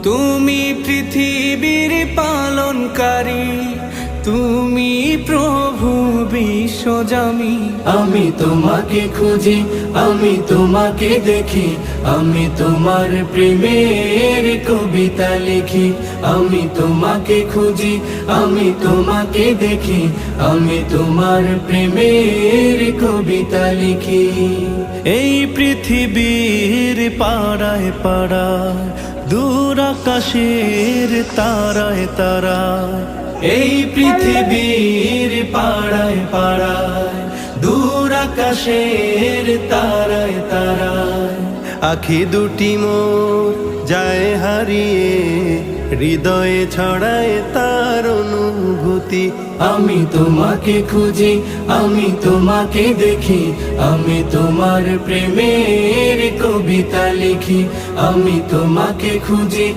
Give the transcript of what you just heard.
তুমি পৃথিবীর পালনকারী, তুমি প্রভু বিশ্বজামি। আমি তোমাকে খুঁজি, আমি তোমাকে দেখি, আমি তোমার প্রেমের কবিতা লিখি। আমি তোমাকে খুঁজি, আমি তোমাকে দেখি, আমি তোমার প্রেমের কবিতা লিখি। এই পৃথিবীর পাড়ায় পাড়ায়, দূর আকাশের তারায় তারায়, এই পৃথিবীর পাড়ায় পাড়ায়, দূর আকাশের তারায় তারায়, আখি দুটি মোর যায় হারিয়ে, হৃদয়ে ছড়ায় তার অনুভূতি। আমি তোমাকে খুঁজি, আমি তোমাকে দেখি, আমি তোমার প্রেমের কবিতা লিখি। আমি তোমাকে খুঁজি।